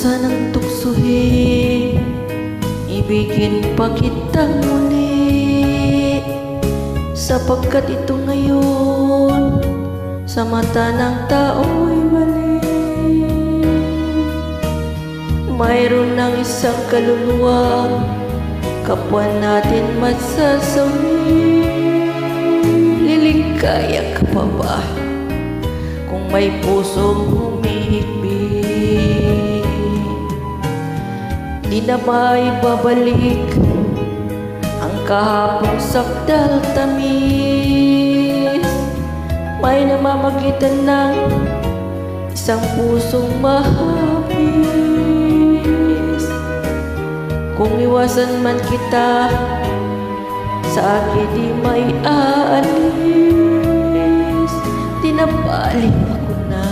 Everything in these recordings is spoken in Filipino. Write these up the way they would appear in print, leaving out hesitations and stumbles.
sanang tuksohin, ibigin pa kitang muli, sapagkat ito ngayon sa mata ng tao'y mali. Mayroon ng isang kaluluwang kapwa natin masasawi. Liligaya ka pa ba kung may pusong humihigpit? Di na ba ibabalik ang kahapong sakdal tamis? May namamagitan ng isang pusong mahapis. Kung iwasan man kita, sa akin di may aalis. Tinapaling ako na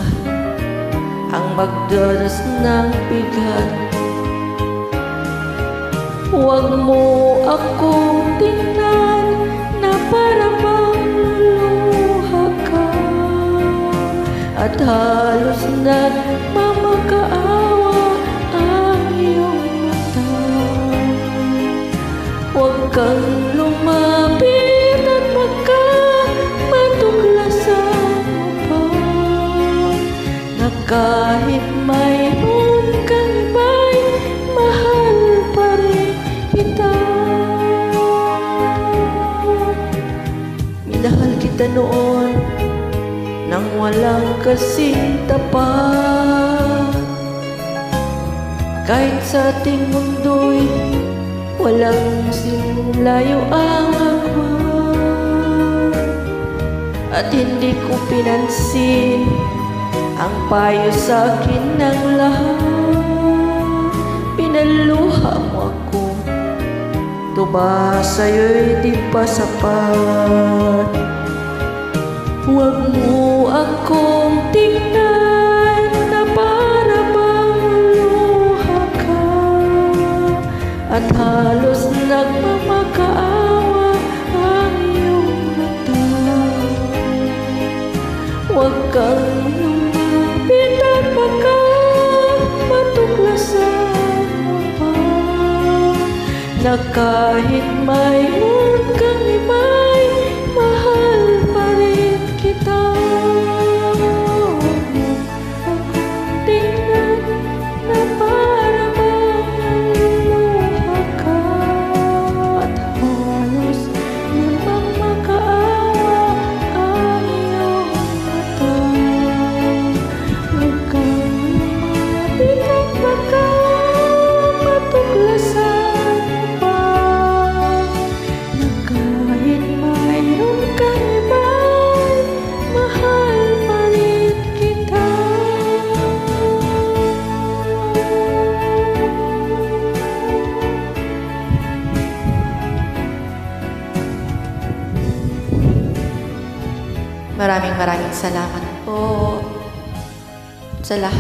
ang magdaras ng bigat. Huwag mo akong tingnan na para bang luluha ka, at halos nagmamakaawa ang iyong mata. Huwag kang lumapit at matuklasan mo pa, na kahit mayroon kang iba'y mahal pa rin kita. Minahal kita noon nang walang kasing tapat, kahit sa ating mundo'y walang sinlayo ang agwan. At hindi ko pinansin ang payo sa akin ng lahat. Pinaluha mo ako, ito ba sa'yo'y di pa sapat? Huwag mo akong tingnan na para bang luha ka, at halos nagmamakaawa ang iyong mata. Huwag kang lumapit at matuklasan mo pa, na kahit mayroon kang iba'y mahal pa rin kita. Tingnan na para bang luluha ka, at halos nagmamakaawa ang iyong mata. Huwag kang lumapit at matuklasan mo pa, na kahit mayroon kang iba'y mahal pa rin kita. Maraming salamat po sa lahat.